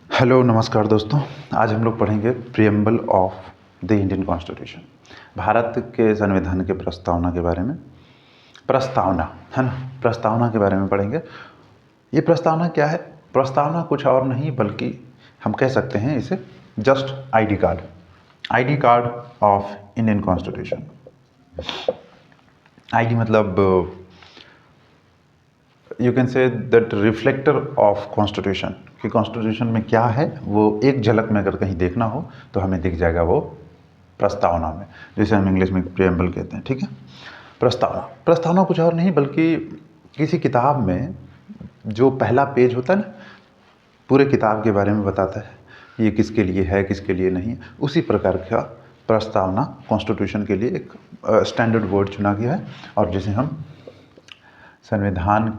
Hello नमस्कार दोस्तों। आज हम लोग पढ़ेंगे preamble of the Indian constitution, Bharat के संविधान के प्रस्तावना के बारे में। प्रस्तावना है ना, प्रस्तावना के बारे में पढ़ेंगे। ये प्रस्तावना क्या है? प्रस्तावना कुछ और नहीं बल्कि हम कह सकते हैं इसे just ID card of Indian constitution. ID मतलब you can say that reflector of constitution, कि कॉन्स्टिट्यूशन में क्या है वो एक झलक में अगर कहीं देखना हो तो हमें दिख जाएगा वो प्रस्तावना में, जिसे हम इंग्लिश में प्रियम्बल कहते हैं। ठीक है, प्रस्तावना कुछ और नहीं बल्कि किसी किताब में जो पहला पेज होता है ना, पूरे किताब के बारे में बताता है ये किसके लिए है किसके लिए नहीं है। उसी प्रकार का प्रस्तावना कॉन्स्टिट्यूशन के लिए एक स्टैंडर्ड वर्ड चुना गया है और जिसे हम संविधान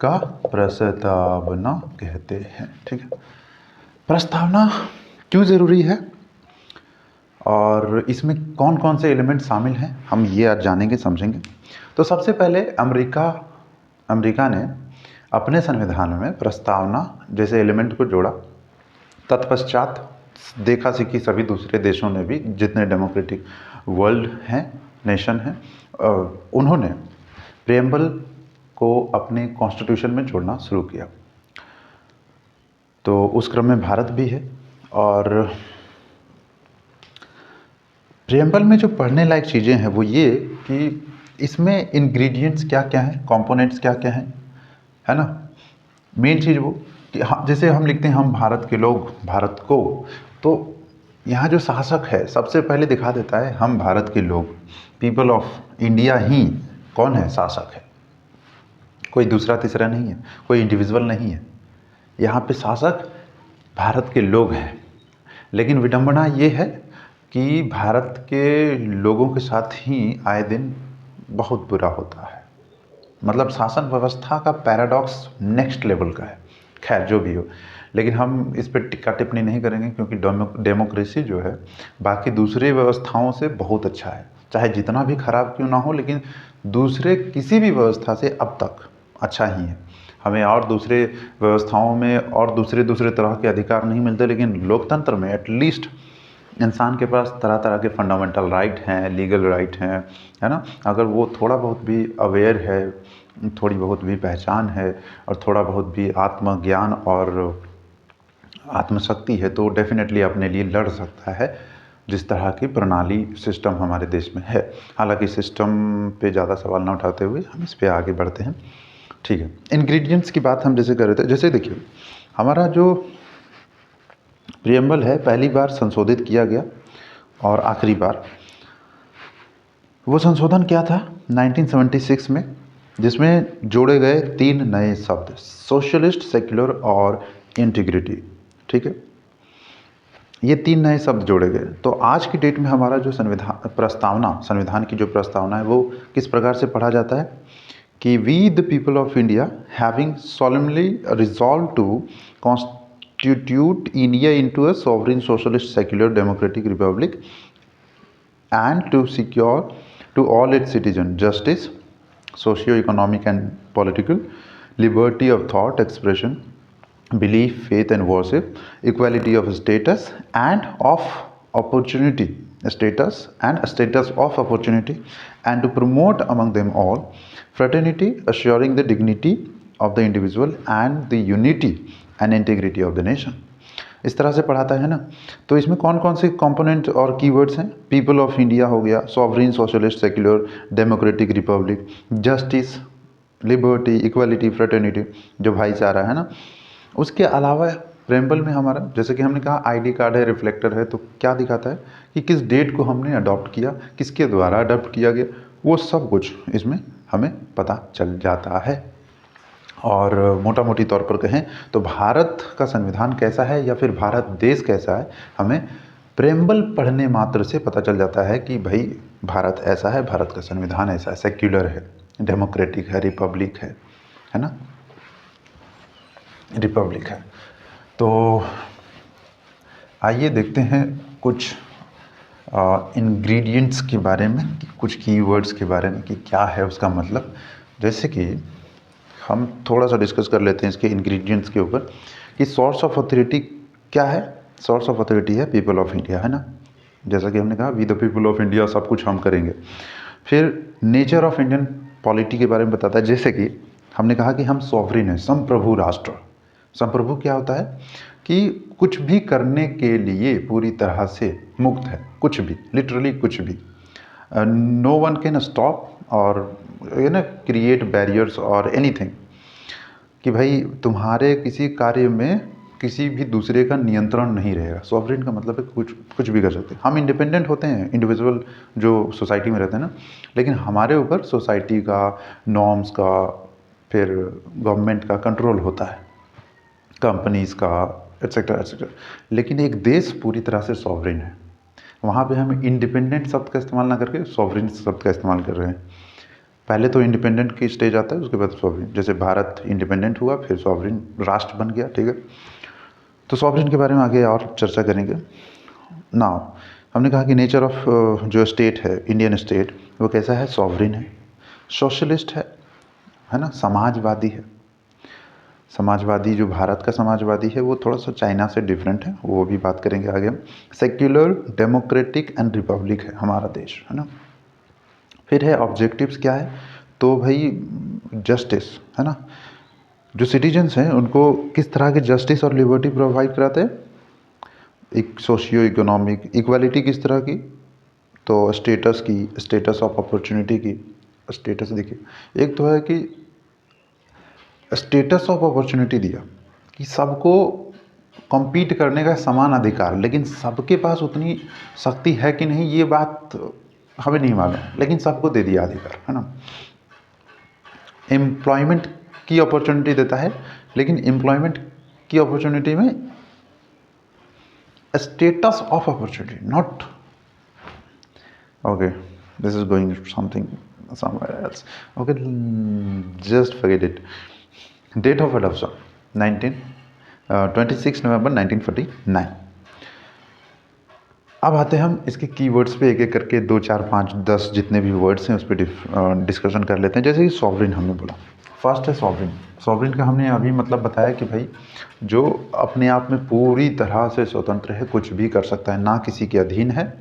का प्रस्तावना कहते हैं। ठीक है, प्रस्तावना क्यों ज़रूरी है और इसमें कौन कौन से एलिमेंट शामिल हैं, हम ये आज जानेंगे समझेंगे। तो सबसे पहले अमेरिका ने अपने संविधान में प्रस्तावना जैसे एलिमेंट को जोड़ा। तत्पश्चात देखा सीखी सभी दूसरे देशों ने भी, जितने डेमोक्रेटिक वर्ल्ड हैं, नेशन हैं, उन्होंने प्रियम्बल को अपने कॉन्स्टिट्यूशन में जोड़ना शुरू किया। तो उस क्रम में भारत भी है। और प्रियम्बल में जो पढ़ने लायक चीज़ें हैं वो ये कि इसमें इंग्रेडिएंट्स क्या क्या हैं, कंपोनेंट्स क्या क्या हैं, है ना। मेन चीज़ वो कि जैसे हम लिखते हैं हम भारत के लोग भारत को, तो यहाँ जो शासक है सबसे पहले दिखा देता है हम भारत के लोग, पीपल ऑफ इंडिया ही कौन है, शासक है। कोई दूसरा तीसरा नहीं है, कोई इंडिविजुअल नहीं है। यहाँ पे शासक भारत के लोग हैं। लेकिन विडंबना ये है कि भारत के लोगों के साथ ही आए दिन बहुत बुरा होता है। मतलब शासन व्यवस्था का पैराडॉक्स नेक्स्ट लेवल का है। खैर जो भी हो, लेकिन हम इस पर टिक्का टिप्पणी नहीं करेंगे क्योंकि डेमोक्रेसी जो है बाकी दूसरे व्यवस्थाओं से बहुत अच्छा है। चाहे जितना भी खराब क्यों ना हो, लेकिन दूसरे किसी भी व्यवस्था से अब तक अच्छा ही है। हमें और दूसरे व्यवस्थाओं में और दूसरे तरह के अधिकार नहीं मिलते, लेकिन लोकतंत्र में एटलीस्ट इंसान के पास तरह तरह के फंडामेंटल राइट हैं, लीगल राइट हैं, है ना। अगर वो थोड़ा बहुत भी अवेयर है, थोड़ी बहुत भी पहचान है और थोड़ा बहुत भी आत्मज्ञान और आत्मशक्ति है तो डेफिनेटली अपने लिए लड़ सकता है, जिस तरह की प्रणाली सिस्टम हमारे देश में है। हालांकि सिस्टम पे ज़्यादा सवाल ना उठाते हुए हम इस पे आगे बढ़ते हैं। ठीक है, इंग्रेडिएंट्स की बात हम जैसे कर रहे थे, जैसे देखिए हमारा जो प्रियम्बल है पहली बार संशोधित किया गया और आखिरी बार। वो संशोधन क्या था 1976 में, जिसमें जोड़े गए 3 नए शब्द, सोशलिस्ट, सेक्युलर और इंटीग्रिटी। ठीक है, ये 3 नए शब्द जोड़े गए। तो आज की डेट में हमारा जो संविधान की जो प्रस्तावना है वो किस प्रकार से पढ़ा जाता है कि we the people of India having solemnly resolved to constitute India into a sovereign socialist secular democratic republic and to secure to all its citizens justice, socio-economic and political, liberty of thought, expression, belief, faith and worship, equality of status and of opportunity, status of opportunity, and to promote among them all fraternity, assuring the dignity of the individual and the unity and integrity of the nation। इस तरह से पढ़ाता है ना। तो इसमें कौन कौन से कंपोनेंट और कीवर्ड्स हैं? पीपल ऑफ इंडिया हो गया, sovereign, socialist, secular, democratic Republic, justice, liberty, equality, fraternity, जो भाईचारा है ना। उसके अलावा प्रियम्बल में हमारा जैसे कि हमने कहा आईडी कार्ड है, रिफ्लेक्टर है, तो क्या दिखाता है कि किस डेट को हमने अडॉप्ट किया, किसके द्वारा अडॉप्ट किया गया, वो सब कुछ इसमें हमें पता चल जाता है। और मोटा मोटी तौर पर कहें तो भारत का संविधान कैसा है या फिर भारत देश कैसा है, हमें प्रियम्बल पढ़ने मात्र से पता चल जाता है कि भाई भारत ऐसा है, भारत का संविधान ऐसा है, सेक्युलर है, डेमोक्रेटिक है, रिपब्लिक है ना, रिपब्लिक है। तो आइए देखते हैं कुछ इंग्रेडिएंट्स के बारे में, कुछ कीवर्ड्स के बारे में कि क्या है उसका मतलब। जैसे कि हम थोड़ा सा डिस्कस कर लेते हैं इसके इंग्रेडिएंट्स के ऊपर कि सोर्स ऑफ अथॉरिटी क्या है? सोर्स ऑफ अथॉरिटी है पीपल ऑफ इंडिया, है ना, जैसा कि हमने कहा we the people of India, सब कुछ हम करेंगे। फिर नेचर ऑफ इंडियन पॉलिटी के बारे में बताता है, जैसे कि हमने कहा कि हम सॉवरिन हैं, संप्रभु राष्ट्र। संप्रभु क्या होता है कि कुछ भी करने के लिए पूरी तरह से मुक्त है, कुछ भी, लिटरली कुछ भी। नो वन कैन स्टॉप और यू नो क्रिएट बैरियर्स और एनीथिंग, कि भाई तुम्हारे किसी कार्य में किसी भी दूसरे का नियंत्रण नहीं रहेगा। सॉवरिन का मतलब है कुछ कुछ भी कर सकते हैं। हम इंडिपेंडेंट होते हैं, इंडिविजुअल जो सोसाइटी में रहते हैं ना, लेकिन हमारे ऊपर सोसाइटी का, नॉर्म्स का, फिर गवर्नमेंट का कंट्रोल होता है, कंपनीज़ का, एट्सेट्रा एट्सेट्रा। लेकिन एक देश पूरी तरह से सॉवरिन है। वहाँ पे हम इंडिपेंडेंट शब्द का इस्तेमाल ना करके सॉवरिन शब्द का इस्तेमाल कर रहे हैं। पहले तो इंडिपेंडेंट की स्टेज आता है, उसके बाद सॉवरिन। जैसे भारत इंडिपेंडेंट हुआ, फिर सॉवरिन राष्ट्र बन गया, ठीक है। तो सॉवरिन के बारे में आगे और चर्चा करेंगे। नाउ हमने कहा कि नेचर ऑफ जो स्टेट है, इंडियन स्टेट, वो कैसा है? सॉवरिन है, सोशलिस्ट है ना, समाजवादी है। समाजवादी जो भारत का समाजवादी है वो थोड़ा सा चाइना से डिफरेंट है, वो भी बात करेंगे आगे हम। सेक्युलर, डेमोक्रेटिक एंड रिपब्लिक है हमारा देश, है ना। फिर है ऑब्जेक्टिव्स क्या है? तो भाई जस्टिस, है ना, जो सिटीजन्स हैं उनको किस तरह के जस्टिस और लिबर्टी प्रोवाइड कराते हैं? एक सोशियो इकोनॉमिक इक्वालिटी किस तरह की? तो स्टेटस की, स्टेटस ऑफ अपॉर्चुनिटी की। स्टेटस देखिए, एक तो है कि स्टेटस ऑफ अपॉर्चुनिटी दिया कि सबको कॉम्पीट करने का समान अधिकार, लेकिन सबके पास उतनी शक्ति है कि नहीं ये बात हमें नहीं मालूम, लेकिन सबको दे दिया अधिकार, है ना। एम्प्लॉयमेंट की अपॉर्चुनिटी देता है, लेकिन एम्प्लॉयमेंट की अपॉर्चुनिटी में status of opportunity, not okay, this is going something somewhere else. Okay, just forget it. Date of adoption 26 नवंबर 1949। अब आते हैं हम इसके कीवर्ड्स पे, एक एक करके 2 4 5 10 जितने भी वर्ड्स हैं उस पर डिस्कशन कर लेते हैं। जैसे कि सॉवरिन हमने बोला, फर्स्ट है सॉवरिन। सॉवरिन का हमने अभी मतलब बताया कि भाई जो अपने आप में पूरी तरह से स्वतंत्र है, कुछ भी कर सकता है, ना किसी के अधीन है,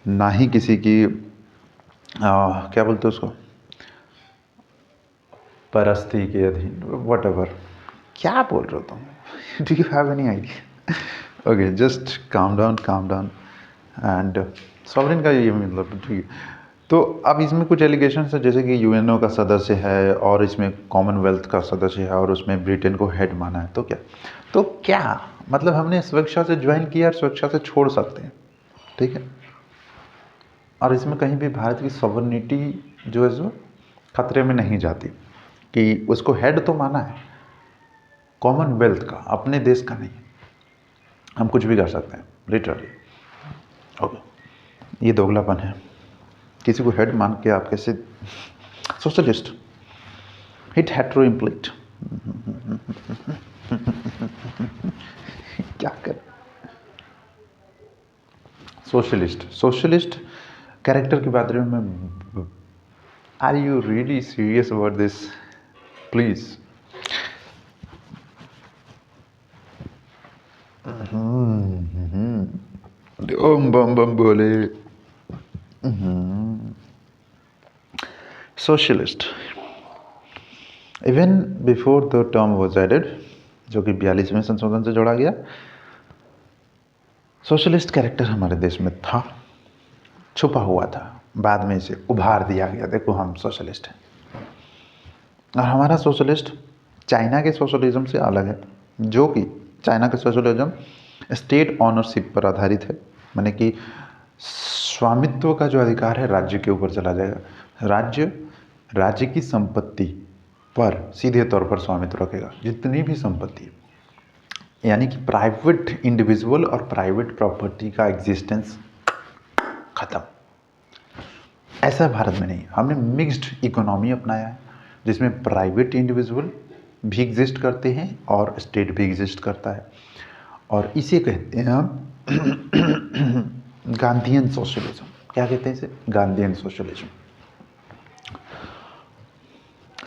ना ही किसी की क्या बोलते हैं उसको, परस्ती के अधीन, वट एवर, क्या बोल रहे हो तुम? Do you have any idea? Okay, just calm down and sovereign का ये मतलब, ठीक है। तो अब इसमें कुछ एलिगेशंस है, जैसे कि यूएनओ का सदस्य है और इसमें कॉमनवेल्थ का सदस्य है और उसमें ब्रिटेन को हेड माना है। तो क्या मतलब हमने स्वेच्छा से ज्वाइन किया और स्वेच्छा से छोड़ सकते हैं, ठीक है। और इसमें कहीं भी भारत की सॉवरेनिटी जो है सो खतरे में नहीं जाती, कि उसको हेड तो माना है कॉमनवेल्थ का, अपने देश का नहीं। हम कुछ भी कर सकते हैं लिटरली। ओके, ये दोगलापन है, किसी को हेड मान के आप कैसे? सोशलिस्ट, हिट हेट्रो इम्प्लिट, क्या कर? सोशलिस्ट कैरेक्टर की बात रही मैं। Are you really serious about this? Please. ओम बम बम बोले। Socialist, even before the term was added, जो कि 42वें संशोधन से जोड़ा गया, सोशलिस्ट कैरेक्टर हमारे देश में था, छुपा हुआ था, बाद में इसे उभार दिया गया, देखो हम सोशलिस्ट हैं। और हमारा सोशलिस्ट चाइना के सोशलिज्म से अलग है, जो कि चाइना का सोशलिज्म स्टेट ऑनरशिप पर आधारित है, माने कि स्वामित्व का जो अधिकार है राज्य के ऊपर चला जाएगा। राज्य की संपत्ति पर सीधे तौर पर स्वामित्व रखेगा, जितनी भी संपत्ति, यानी कि प्राइवेट इंडिविजुअल और प्राइवेट प्रॉपर्टी का एग्जिस्टेंस खत्म। ऐसा भारत में नहीं, हमने मिक्स्ड इकोनॉमी अपनाया है, जिसमें प्राइवेट इंडिविजुअल भी एग्जिस्ट करते हैं और स्टेट भी एग्जिस्ट करता है, और इसे कहते हैं हम गांधीयन सोशलिज्म। क्या कहते हैं इसे? Gandhian socialism.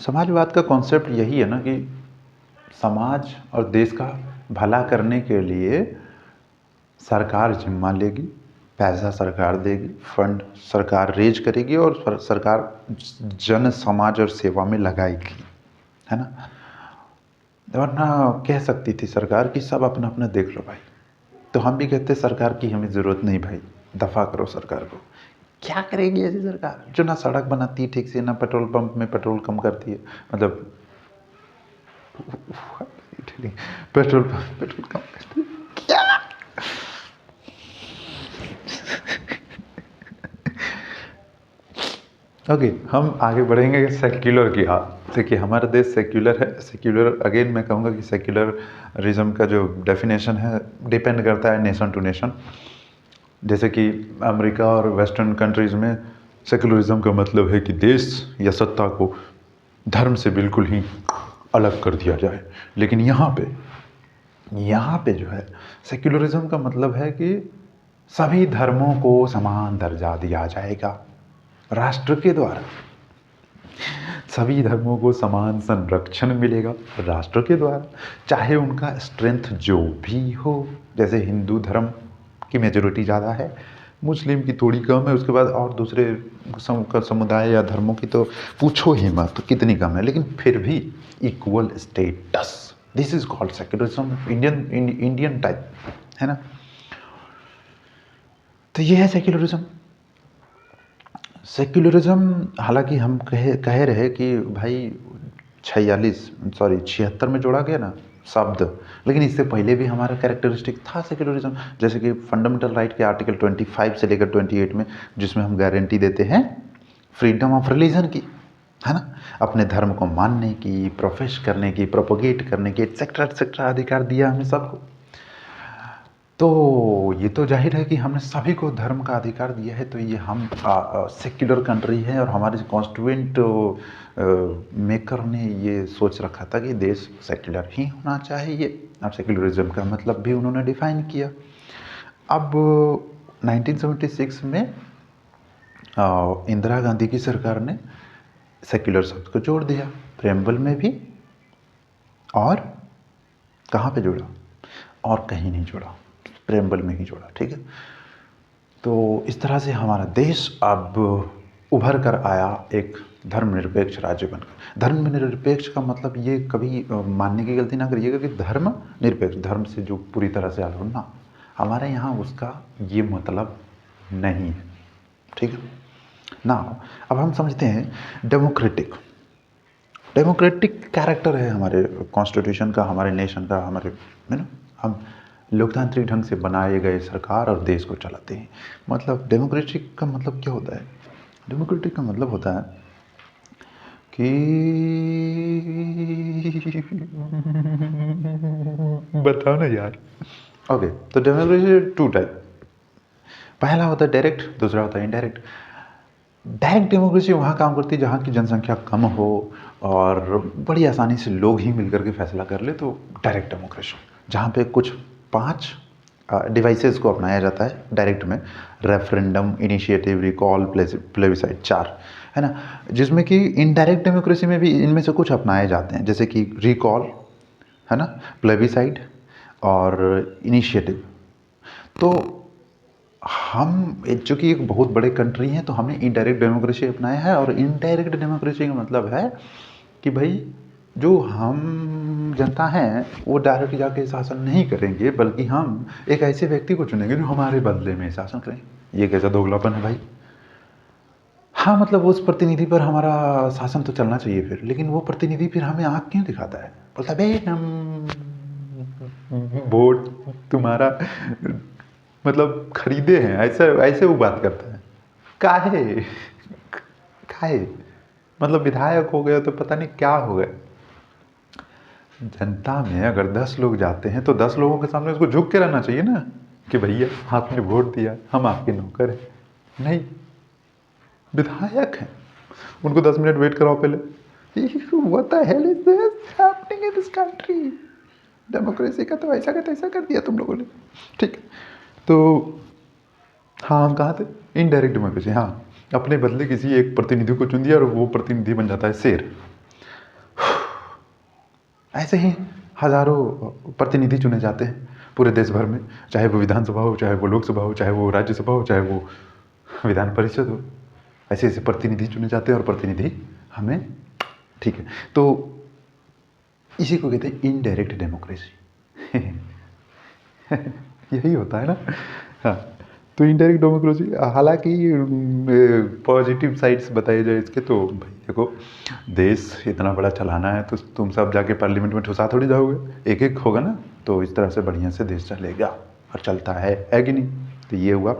समाजवाद का कॉन्सेप्ट यही है ना, कि समाज और देश का भला करने के लिए सरकार जिम्मा लेगी, पैसा सरकार देगी, फंड सरकार रेज करेगी और सरकार जन समाज और सेवा में लगाएगी, है ना। वरना कह सकती थी सरकार कि सब अपना अपना देख लो भाई, तो हम भी कहते सरकार की हमें ज़रूरत नहीं भाई, दफ़ा करो सरकार को। क्या करेगी ऐसी सरकार जो ना सड़क बनाती है ठीक से, ना पेट्रोल पंप में पेट्रोल कम करती है, मतलब पेट्रोल कम करती है क्या। ओके हम आगे बढ़ेंगे सेक्युलर की। देखिए हमारा देश सेक्युलर है। सेक्युलर अगेन मैं कहूँगा कि सेक्युलरिज्म का जो डेफिनेशन है डिपेंड करता है नेशन टू नेशन। जैसे कि अमेरिका और वेस्टर्न कंट्रीज़ में सेक्युलरिज्म का मतलब है कि देश या सत्ता को धर्म से बिल्कुल ही अलग कर दिया जाए, लेकिन यहाँ पे जो है सेक्युलरिज्म का मतलब है कि सभी धर्मों को समान दर्जा दिया जाएगा राष्ट्र के द्वारा, सभी धर्मों को समान संरक्षण मिलेगा राष्ट्र के द्वारा, चाहे उनका स्ट्रेंथ जो भी हो। जैसे हिंदू धर्म की मेजोरिटी ज़्यादा है, मुस्लिम की थोड़ी कम है, उसके बाद और दूसरे समुदाय या धर्मों की तो पूछो ही मत कितनी कम है, लेकिन फिर भी equal status, this is called secularism, Indian type, है ना। तो ये है सेक्युलरिज्म। सेक्युलरिज्म हालांकि हम कह रहे कि भाई 76 में जोड़ा गया ना शब्द, लेकिन इससे पहले भी हमारा कैरेक्टरिस्टिक था सेक्युलरिज्म। जैसे कि फंडामेंटल राइट के आर्टिकल 25 से लेकर 28 में, जिसमें हम गारंटी देते हैं फ्रीडम ऑफ रिलीजन की, है ना, अपने धर्म को मानने की, प्रोफेस करने की, प्रोपोगेट करने की, एक्सेट्रा अधिकार दिया हमें सबको। तो ये तो जाहिर है कि हमने सभी को धर्म का अधिकार दिया है, तो ये हम सेक्युलर कंट्री है और हमारे कॉन्स्टिट्यूएंट मेकर ने ये सोच रखा था कि देश सेक्युलर ही होना चाहिए। अब सेक्युलरिज्म का मतलब भी उन्होंने डिफाइन किया। अब 1976 में इंदिरा गांधी की सरकार ने सेक्युलर शब्द को जोड़ दिया प्रेम्बल में भी, और कहाँ पे जोड़ा, और कहीं नहीं जोड़ा, प्रेम्बल में ही जोड़ा, ठीक है। तो इस तरह से हमारा देश अब उभर कर आया एक धर्मनिरपेक्ष राज्य बनकर। धर्मनिरपेक्ष का मतलब ये कभी मानने की गलती ना करिएगा कि धर्म निरपेक्ष, धर्म से जो पूरी तरह से अलग ना, हमारे यहाँ उसका ये मतलब नहीं है, ठीक है ना। अब हम समझते हैं डेमोक्रेटिक कैरेक्टर है हमारे कॉन्स्टिट्यूशन का, हमारे नेशन का, हमारे, है ना। हम लोकतांत्रिक ढंग से बनाए गए सरकार और देश को चलाते हैं। मतलब डेमोक्रेटिक का मतलब क्या होता है? डेमोक्रेटिक का मतलब होता है कि बताओ ना यार। ओके, तो डेमोक्रेसी 2 टाइप, पहला होता है डायरेक्ट, दूसरा होता है इनडायरेक्ट। डायरेक्ट डेमोक्रेसी वहाँ काम करती है जहाँ की जनसंख्या कम हो और बड़ी आसानी से लोग ही मिलकर के फैसला कर ले, तो डायरेक्ट डेमोक्रेसी। जहाँ पे कुछ 5 डिवाइसेस को अपनाया जाता है डायरेक्ट में, रेफरेंडम, इनिशिएटिव, रिकॉल, प्लेबिसाइड, 4, है ना। जिसमें कि इनडायरेक्ट डेमोक्रेसी में भी इनमें से कुछ अपनाए जाते हैं, जैसे कि रिकॉल, है ना, प्लेबिसाइड और इनिशिएटिव। तो हम चूँकि एक बहुत बड़े कंट्री हैं, तो हमने इनडायरेक्ट डेमोक्रेसी अपनाया है। और इनडायरेक्ट डेमोक्रेसी का मतलब है कि भाई जो हम जनता हैं वो डायरेक्ट जाके शासन नहीं करेंगे, बल्कि हम एक ऐसे व्यक्ति को चुनेंगे जो हमारे बदले में शासन करेंगे। ये कैसा दोगलापन है भाई। हाँ, मतलब उस प्रतिनिधि पर हमारा शासन तो चलना चाहिए फिर, लेकिन वो प्रतिनिधि फिर हमें आँख क्यों दिखाता है? बोलता है बे हम वोट तुम्हारा मतलब खरीदे हैं, ऐसे ऐसे वो बात करता है। काहे काहे मतलब विधायक हो गए तो पता नहीं क्या हो गए। जनता में अगर 10 लोग जाते हैं तो 10 लोगों के सामने उसको झुक के रहना चाहिए ना, कि भैया आपने वोट दिया, हम आपके नौकर हैं। नहीं, विधायक हैं, उनको 10 मिनट वेट कराओ पहले। What the hell is this happening in this country? Democracy का तो ऐसा का तैसा कर दिया तुम लोगों ने, ठीक है। तो हाँ, हम कहाँ थे? Indirect democracy. हाँ, अपने बदले किसी एक प्रतिनिधि को चुन दिया और वो प्रतिनिधि बन जाता है शेर। ऐसे ही हज़ारों प्रतिनिधि चुने जाते हैं पूरे देश भर में, चाहे वो विधानसभा हो, चाहे वो लोकसभा हो, चाहे वो राज्यसभा हो, चाहे वो विधान परिषद हो। ऐसे ऐसे प्रतिनिधि चुने जाते हैं और प्रतिनिधि हमें, ठीक है। तो इसी को कहते हैं इनडायरेक्ट डेमोक्रेसी। यही होता है ना। हाँ, तो इनडायरेक्ट डेमोक्रेसी, हालांकि पॉजिटिव साइड्स बताए जाए इसके तो भाई देखो, देश इतना बड़ा चलाना है तो तुम सब जाके पार्लियामेंट में ठुसा थोड़ी जाओगे, एक एक होगा ना, तो इस तरह से बढ़िया से देश चलेगा और चलता है कि नहीं। तो ये हुआ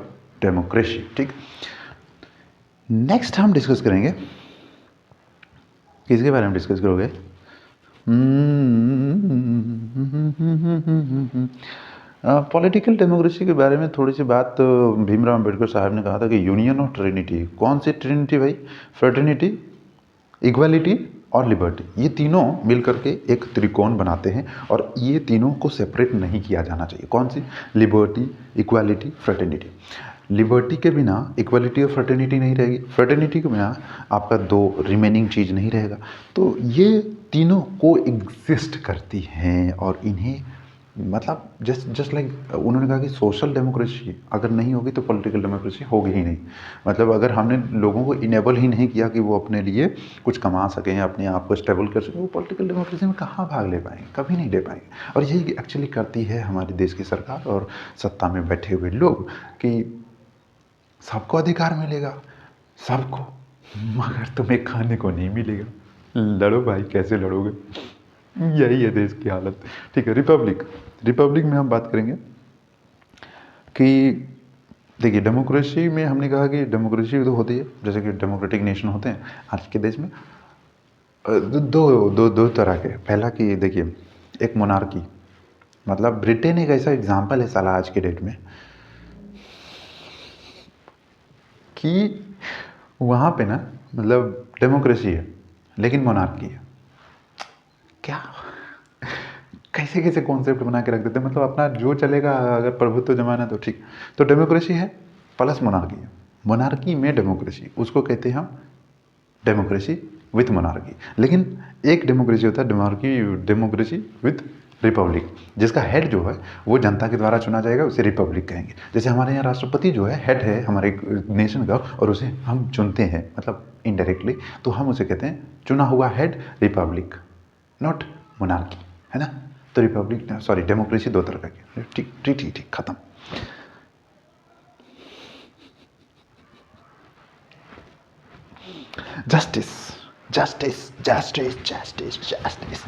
डेमोक्रेसी, ठीक। नेक्स्ट हम डिस्कस करेंगे, किसके बारे में डिस्कस करोगे? पॉलिटिकल डेमोक्रेसी के बारे में थोड़ी सी बात। तो भीमराव अंबेडकर साहब ने कहा था कि यूनियन ऑफ ट्रिनिटी। कौन सी ट्रिनिटी भाई? फ्रेटर्निटी, इक्वालिटी और लिबर्टी, ये तीनों मिलकर के एक त्रिकोण बनाते हैं और ये तीनों को सेपरेट नहीं किया जाना चाहिए। कौन सी? Liberty, equality, fraternity. लिबर्टी के बिना इक्वालिटी और फ्रेटर्निटी नहीं रहेगी, फ्रेटर्निटी के बिना आपका दो रिमेनिंग चीज़ नहीं रहेगा। तो ये तीनों को एग्जिस्ट करती हैं और इन्हें मतलब जस्ट लाइक उन्होंने कहा कि सोशल डेमोक्रेसी अगर नहीं होगी तो पॉलिटिकल डेमोक्रेसी होगी ही नहीं। मतलब अगर हमने लोगों को इनेबल ही नहीं किया कि वो अपने लिए कुछ कमा सकें, अपने आप को स्टेबल कर सकें, वो पॉलिटिकल डेमोक्रेसी में कहाँ भाग ले पाएंगे? कभी नहीं ले पाएंगे। और यही एक्चुअली करती है हमारे देश की सरकार और सत्ता में बैठे हुए लोग कि सबको अधिकार मिलेगा, सबको, मगर तुम्हें खाने को नहीं मिलेगा। लड़ो भाई, कैसे लड़ोगे? यही है देश की हालत, ठीक है। रिपब्लिक में हम बात करेंगे कि देखिए, डेमोक्रेसी में हमने कहा कि डेमोक्रेसी तो होती है, जैसे कि डेमोक्रेटिक नेशन होते हैं आज के देश में। दो तरह के। पहला कि देखिए, एक मोनार्की, मतलब ब्रिटेन एक ऐसा एग्जाम्पल है साला आज के डेट में कि वहाँ पे ना मतलब डेमोक्रेसी है लेकिन मोनार्की है। क्या कैसे कैसे कॉन्सेप्ट बना के रख देते हैं, मतलब अपना जो चलेगा, अगर प्रभुत्व जमाना तो ठीक। तो डेमोक्रेसी है प्लस मोनार्की है। मोनार्की में डेमोक्रेसी, उसको कहते हैं हम डेमोक्रेसी विथ मोनार्की। लेकिन एक डेमोक्रेसी होता है डेमोक्रेसी विथ रिपब्लिक, जिसका हेड जो है वो जनता के द्वारा चुना जाएगा, उसे रिपब्लिक कहेंगे। जैसे हमारे यहाँ राष्ट्रपति जो है हेड है हमारे नेशन का और उसे हम चुनते हैं मतलब इनडायरेक्टली, तो हम उसे कहते हैं चुना हुआ हेड, रिपब्लिक, नॉट मोनार्की, है ना। तो रिपब्लिक, सॉरी, डेमोक्रेसी दो तरह की, ठीक ठीक ठीक ठीक, खत्म। Justice justice justice justice justice.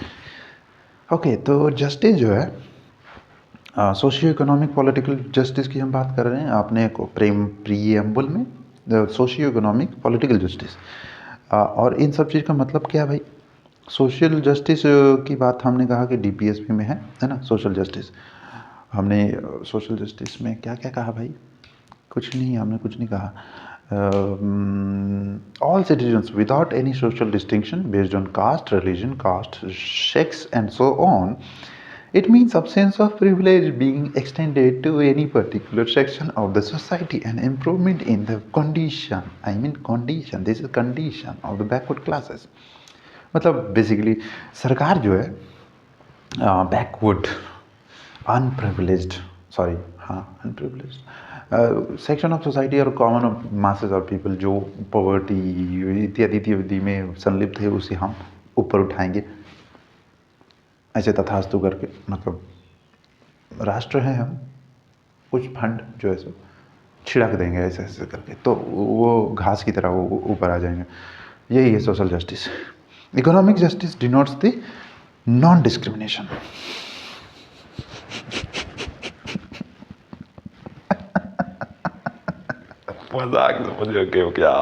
Okay, तो जस्टिस जो है सोशियो इकोनॉमिक पॉलिटिकल जस्टिस की हम बात कर रहे हैं। आपने प्रीएम्बल में सोशियो इकोनॉमिक पॉलिटिकल जस्टिस, और इन सब चीज़ का मतलब क्या भाई? सोशल जस्टिस की बात हमने कहा कि डीपीएसपी में है ना। सोशल जस्टिस हमने सोशल जस्टिस में क्या क्या कहा भाई? कुछ नहीं, हमने कुछ नहीं कहा। All citizens without any social distinction based on caste, religion, sex and so on. It means absence of privilege being extended to any particular section of the society and improvement in the condition, I mean condition, this is condition of the backward classes. मतलब basically सरकार जो है backward, unprivileged, sorry हाँ unprivileged section of society और common of masses और people जो poverty इत्यादि में संलिप्त है, उसे हम ऊपर उठाएंगे ऐसे तथास्तु करके। मतलब राष्ट्र है हम, कुछ फंड जो है सो छिड़क देंगे ऐसे ऐसे करके, तो वो घास की तरह वो ऊपर आ जाएंगे। यही है social justice. Economic justice denotes the non discrimination. मजाक समझ गए हो क्या?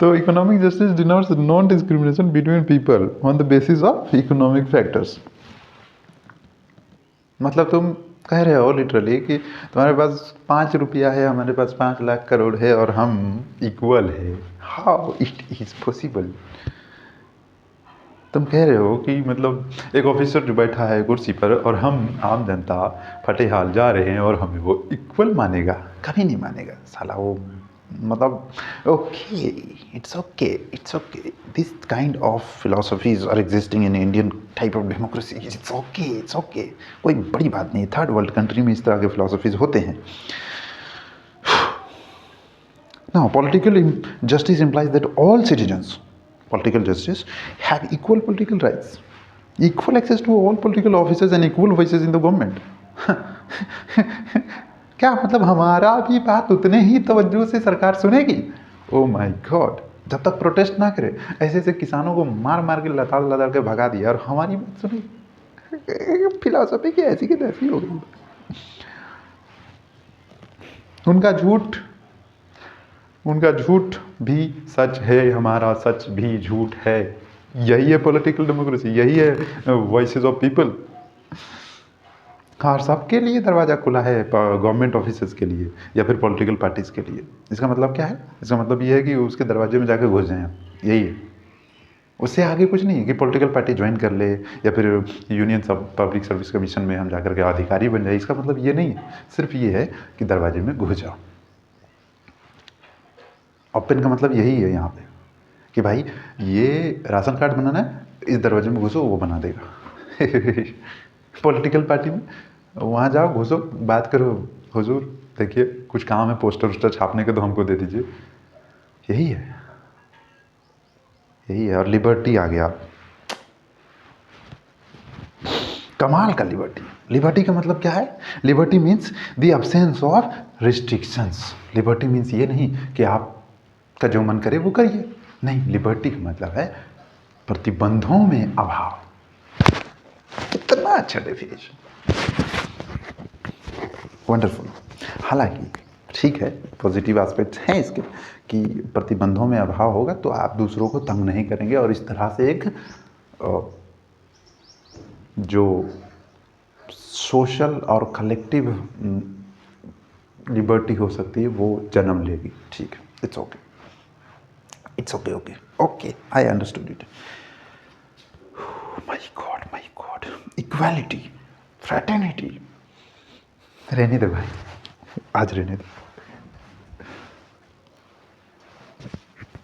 तो economic justice denotes non discrimination between people on the basis of economic factors. मतलब तुम कह रहे हो लिटरली कि तुम्हारे पास 5 रुपया है, हमारे पास 5 लाख करोड़ है और हम इक्वल है। How it is possible? तुम कह रहे हो कि मतलब एक ऑफिसर जो बैठा है कुर्सी पर और हम आम जनता फटे हाल जा रहे हैं और हमें वो इक्वल मानेगा? कभी नहीं मानेगा साला। वो मतलब okay, it's okay, it's okay, this kind of philosophies are existing in Indian type of democracy, it's okay, it's okay, कोई बड़ी बात नहीं। थर्ड वर्ल्ड कंट्री में इस तरह के फिलोसफीज होते हैं। Now, political justice implies that all citizens, political justice, have equal political rights, equal access to all political offices and equal voices in the government. क्या मतलब हमारा भी बात उतने ही तवज्जो से सरकार सुनेगी? ओ माय गॉड, जब तक प्रोटेस्ट ना करे, ऐसे ऐसे किसानों को मार मार के लताड़ लताड़ के भगा दिया और हमारी बात सुनी। फिलोसफी की ऐसी की तैसी हो गई। उनका झूठ भी सच है, हमारा सच भी झूठ है। यही है पॉलिटिकल डेमोक्रेसी, यही है वॉइसेस ऑफ पीपल। और सबके लिए दरवाज़ा खुला है, गवर्नमेंट ऑफिसर्स के लिए या फिर पॉलिटिकल पार्टीज़ के लिए। इसका मतलब क्या है? इसका मतलब ये है कि उसके दरवाजे में जाकर घुस जाएं आप, यही है। उससे आगे कुछ नहीं है कि पॉलिटिकल पार्टी ज्वाइन कर ले या फिर यूनियन पब्लिक सर्विस कमीशन में हम जाकर के अधिकारी बन जाए। इसका मतलब ये नहीं है, सिर्फ ये है कि दरवाजे में घुस जाओ। ओपन का मतलब यही है यहाँ पे कि भाई ये राशन कार्ड बनाना है, इस दरवाजे में घुसो, वो बना देगा। पॉलिटिकल पार्टी में वहाँ जाओ, घुसो, बात करो, हुजूर देखिए कुछ काम है, पोस्टर वोस्टर छापने के तो हमको दे दीजिए। यही है, यही है। और लिबर्टी आ गया, कमाल का लिबर्टी। लिबर्टी का मतलब क्या है? Liberty means the absence of restrictions. Liberty means ये नहीं कि आपका जो मन करे वो करिए, नहीं, लिबर्टी का मतलब है प्रतिबंधों में अभाव। कितना अच्छा डेफिनेशन, वंडरफुल। हालांकि ठीक है, पॉजिटिव एस्पेक्ट्स हैं इसके कि प्रतिबंधों में अभाव होगा तो आप दूसरों को तंग नहीं करेंगे और इस तरह से एक जो सोशल और कलेक्टिव लिबर्टी हो सकती है वो जन्म लेगी। ठीक है, it's okay, it's okay, okay okay, I understood it. My God, equality, fraternity, रहने दे भाई, आज रहने दे।